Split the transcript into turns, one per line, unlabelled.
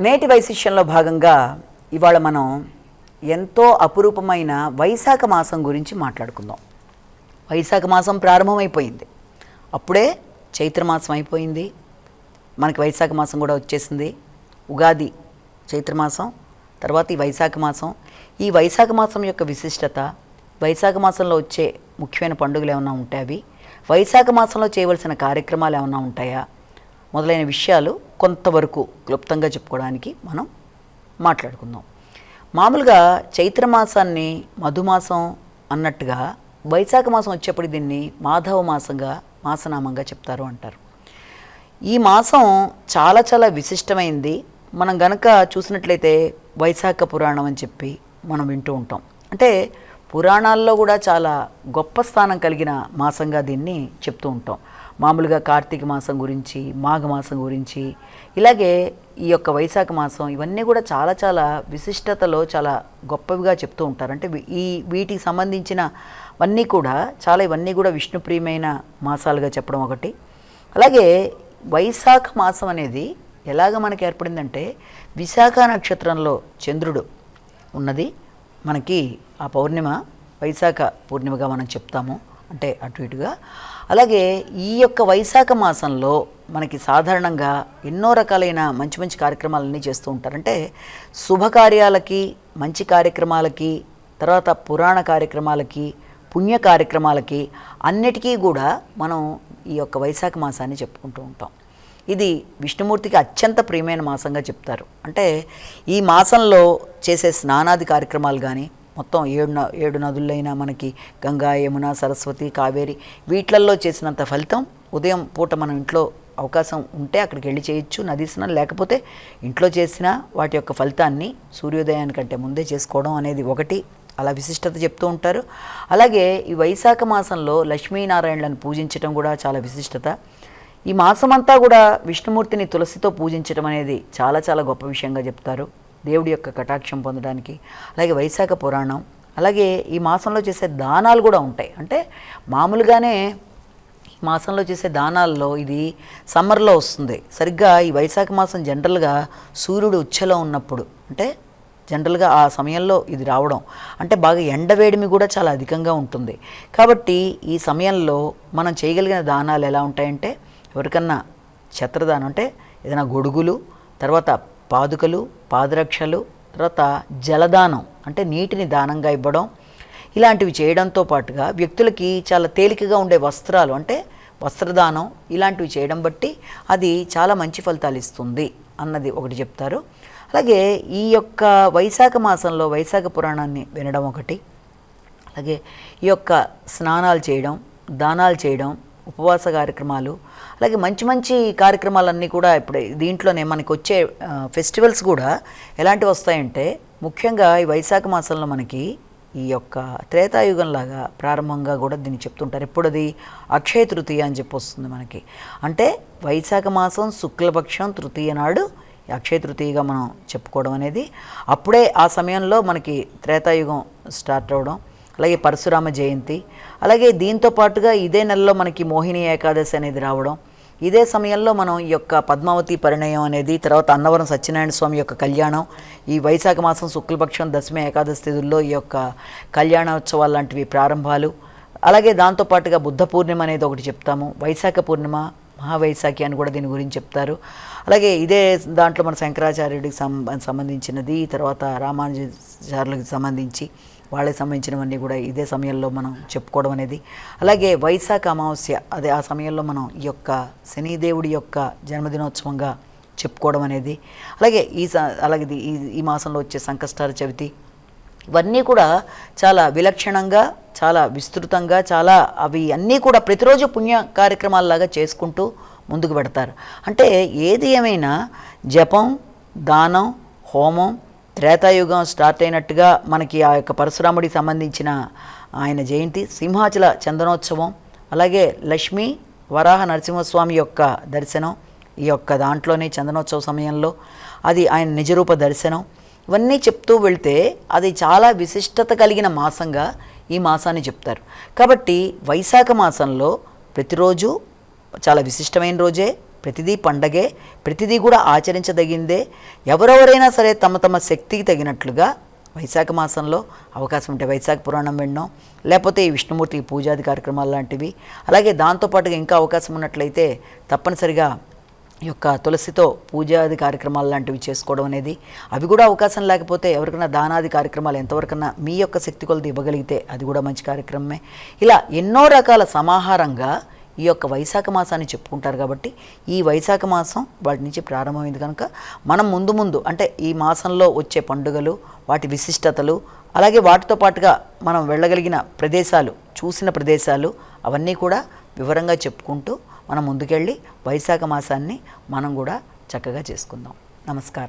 నేటి వైశిష్యంలో భాగంగా ఇవాళ మనం ఎంతో అపురూపమైన వైశాఖ మాసం గురించి మాట్లాడుకుందాం. వైశాఖ మాసం ప్రారంభమైపోయింది, అప్పుడే చైత్రమాసం అయిపోయింది, మనకి వైశాఖ మాసం కూడా వచ్చేసింది. ఉగాది చైత్రమాసం, తర్వాత ఈ వైశాఖ మాసం. ఈ వైశాఖ మాసం యొక్క విశిష్టత, వైశాఖ మాసంలో వచ్చే ముఖ్యమైన పండుగలు ఏమైనా ఉంటాయి, వైశాఖ మాసంలో చేయవలసిన కార్యక్రమాలు ఏమైనా ఉంటాయా, మొదలైన విషయాలు కొంతవరకు క్లుప్తంగా చెప్పుకోవడానికి మనం మాట్లాడుకుందాం. మామూలుగా చైత్రమాసాన్ని మధుమాసం అన్నట్టుగా వైశాఖ మాసం వచ్చేప్పుడు దీన్ని మాధవ మాసంగా మాసనామంగా చెప్తారు అంటారు. ఈ మాసం చాలా చాలా విశిష్టమైంది. మనం గనక చూసినట్లయితే వైశాఖ పురాణం అని చెప్పి మనం వింటూ ఉంటాం. అంటే పురాణాల్లో కూడా చాలా గొప్ప స్థానం కలిగిన మాసంగా దీన్ని చెప్తూ ఉంటాం. మామూలుగా కార్తీక మాసం గురించి, మాఘమాసం గురించి, ఇలాగే ఈ యొక్క వైశాఖ మాసం, ఇవన్నీ కూడా చాలా చాలా విశిష్టతలో చాలా గొప్పవిగా చెప్తూ ఉంటారు. అంటే వీటికి సంబంధించినవన్నీ కూడా ఇవన్నీ కూడా విష్ణుప్రియమైన మాసాలుగా చెప్పడం ఒకటి. అలాగే వైశాఖ మాసం అనేది ఎలాగ మనకి ఏర్పడిందంటే, విశాఖ నక్షత్రంలో చంద్రుడు ఉన్నది మనకి ఆ పౌర్ణిమ వైశాఖ పూర్ణిమగా మనం చెప్తాము, అంటే అటు ఇటుగా. అలాగే ఈ యొక్క వైశాఖ మాసంలో మనకి సాధారణంగా ఎన్నో రకాలైన మంచి మంచి కార్యక్రమాలన్నీ చేస్తూ ఉంటారు. అంటే శుభకార్యాలకి, మంచి కార్యక్రమాలకి, తర్వాత పురాణ కార్యక్రమాలకి, పుణ్య కార్యక్రమాలకి అన్నిటికీ కూడా మనం ఈ యొక్క వైశాఖ మాసాన్ని చెప్పుకుంటూ ఉంటాం. ఇది విష్ణుమూర్తికి అత్యంత ప్రియమైన మాసంగా చెప్తారు. అంటే ఈ మాసంలో చేసే స్నానాది కార్యక్రమాలు కానీ, మొత్తం ఏడు నదులైన మనకి గంగా, యమున, సరస్వతి, కావేరి, వీటిలల్లో చేసినంత ఫలితం ఉదయం పూట మనం ఇంట్లో అవకాశం ఉంటే అక్కడికి వెళ్ళి చేయొచ్చు నదీ స్నానం, లేకపోతే ఇంట్లో చేసిన వాటి యొక్క ఫలితాన్ని సూర్యోదయానికంటే ముందే చేసుకోవడం అనేది ఒకటి, అలా విశిష్టత చెప్తూ ఉంటారు. అలాగే ఈ వైశాఖ మాసంలో లక్ష్మీనారాయణలను పూజించడం కూడా చాలా విశిష్టత. ఈ మాసమంతా కూడా విష్ణుమూర్తిని తులసితో పూజించడం అనేది చాలా చాలా గొప్ప విషయంగా చెప్తారు, దేవుడి యొక్క కటాక్షం పొందడానికి. అలాగే వైశాఖ పురాణం, అలాగే ఈ మాసంలో చేసే దానాలు కూడా ఉంటాయి. అంటే మామూలుగానే ఈ మాసంలో చేసే దానాల్లో ఇది సమ్మర్లో వస్తుంది. సరిగ్గా ఈ వైశాఖ మాసం జనరల్గా సూర్యుడు ఉచ్చలో ఉన్నప్పుడు, అంటే జనరల్గా ఆ సమయంలో ఇది రావడం, అంటే బాగా ఎండవేడిమి కూడా చాలా అధికంగా ఉంటుంది. కాబట్టి ఈ సమయంలో మనం చేయగలిగిన దానాలు ఎలా ఉంటాయంటే, ఎవరికన్నా ఛత్రదానం అంటే ఏదైనా గొడుగులు, తర్వాత పాదుకలు, పాదరక్షలు, తర్వాత జలదానం అంటే నీటిని దానంగా ఇవ్వడం, ఇలాంటివి చేయడంతో పాటుగా వ్యక్తులకి చాలా తేలికగా ఉండే వస్త్రాలు అంటే వస్త్రదానం, ఇలాంటివి చేయడం బట్టి అది చాలా మంచి ఫలితాలు ఇస్తుంది అన్నది ఒకటి చెప్తారు. అలాగే ఈ యొక్క వైశాఖ మాసంలో వైశాఖ పురాణాన్ని వినడం ఒకటి, అలాగే ఈ యొక్క స్నానాలు చేయడం, దానాలు చేయడం, ఉపవాస కార్యక్రమాలు, అలాగే మంచి మంచి కార్యక్రమాలన్నీ కూడా ఇప్పుడు దీంట్లోనే మనకి వచ్చే ఫెస్టివల్స్ కూడా ఎలాంటివి వస్తాయంటే, ముఖ్యంగా ఈ వైశాఖ మాసంలో మనకి ఈ యొక్క త్రేతాయుగంలాగా ప్రారంభంగా కూడా దీన్ని చెప్తుంటారు. ఎప్పుడు అది అక్షయ తృతీయ అని చెప్పి వస్తుంది మనకి. అంటే వైశాఖ మాసం శుక్లపక్షం తృతీయ నాడు అక్షయ తృతీయగా మనం చెప్పుకోవడం అనేది, అప్పుడే ఆ సమయంలో మనకి త్రేతాయుగం స్టార్ట్ అవ్వడం. అలాగే పరశురామ జయంతి, అలాగే దీంతో పాటుగా ఇదే నెలలో మనకి మోహిని ఏకాదశి అనేది రావడం, ఇదే సమయంలో మనం ఈ యొక్క పద్మావతి పరిణయం అనేది, తర్వాత అన్నవరం సత్యనారాయణ స్వామి యొక్క కళ్యాణం, ఈ వైశాఖ మాసం శుక్లపక్షం దశమి ఏకాదశి తిథుల్లో ఈ యొక్క కళ్యాణోత్సవాలు లాంటివి ప్రారంభాలు. అలాగే దాంతోపాటుగా బుద్ధ పూర్ణిమ అనేది ఒకటి చెప్తాము, వైశాఖ పూర్ణిమ, మహావైశాఖి అని కూడా దీని గురించి చెప్తారు. అలాగే ఇదే దాంట్లో మన శంకరాచార్యుడికి సంబంధించినది, తర్వాత రామానుజాచార్యులకు సంబంధించి వాళ్ళకి సంబంధించినవన్నీ కూడా ఇదే సమయంలో మనం చెప్పుకోవడం అనేది. అలాగే వైశాఖ అమావాస్య, అదే ఆ సమయంలో మనం ఈ యొక్క శనిదేవుడి యొక్క జన్మదినోత్సవంగా చెప్పుకోవడం అనేది. అలాగే అలాగే ఈ మాసంలో వచ్చే సంకష్టార చవితి, ఇవన్నీ కూడా చాలా విలక్షణంగా, చాలా విస్తృతంగా, చాలా అవి అన్నీ కూడా ప్రతిరోజు పుణ్య కార్యక్రమాలలాగా చేసుకుంటూ ముందుకు పెడతారు. అంటే ఏది ఏమైనా జపం, దానం, హోమం, త్రేతాయుగం స్టార్ట్ అయినట్టుగా మనకి ఆ యొక్క పరశురాముడికి సంబంధించిన ఆయన జయంతి, సింహాచల చందనోత్సవం, అలాగే లక్ష్మీ వరాహ నరసింహస్వామి యొక్క దర్శనం ఈ యొక్క దాంట్లోనే చందనోత్సవ సమయంలో, అది ఆయన నిజరూప దర్శనం, ఇవన్నీ చెప్తూ వెళ్తే అది చాలా విశిష్టత కలిగిన మాసంగా ఈ మాసాన్ని చెప్తారు. కాబట్టి వైశాఖ మాసంలో ప్రతిరోజు చాలా విశిష్టమైన రోజే, ప్రతిదీ పండగే, ప్రతిదీ కూడా ఆచరించదగిందే. ఎవరెవరైనా సరే తమ తమ శక్తికి తగినట్లుగా వైశాఖ మాసంలో అవకాశం ఉంటే వైశాఖ పురాణం వినడం, లేకపోతే ఈ విష్ణుమూర్తికి పూజాది కార్యక్రమాలు లాంటివి, అలాగే దాంతోపాటుగా ఇంకా అవకాశం ఉన్నట్లయితే తప్పనిసరిగా ఈ యొక్క తులసితో పూజాది కార్యక్రమాలు లాంటివి చేసుకోవడం అనేది, అవి కూడా అవకాశం లేకపోతే ఎవరికైనా దానాది కార్యక్రమాలు ఎంతవరకన్నా మీ యొక్క శక్తి కొలది ఇవ్వగలిగితే అది కూడా మంచి కార్యక్రమమే. ఇలా ఎన్నో రకాల సమాహారంగా ఈ యొక్క వైశాఖ మాసాన్ని చెప్పుకుంటారు. కాబట్టి ఈ వైశాఖ మాసం వాటి నుంచి ప్రారంభమైంది కనుక మనం ముందు ముందు అంటే ఈ మాసంలో వచ్చే పండుగలు, వాటి విశిష్టతలు, అలాగే వాటితో పాటుగా మనం వెళ్ళగలిగిన ప్రదేశాలు, చూసిన ప్రదేశాలు అవన్నీ కూడా వివరంగా చెప్పుకుంటూ మనం ముందుకెళ్ళి వైశాఖ మాసాన్ని మనం కూడా చక్కగా చేసుకుందాం. నమస్కారం.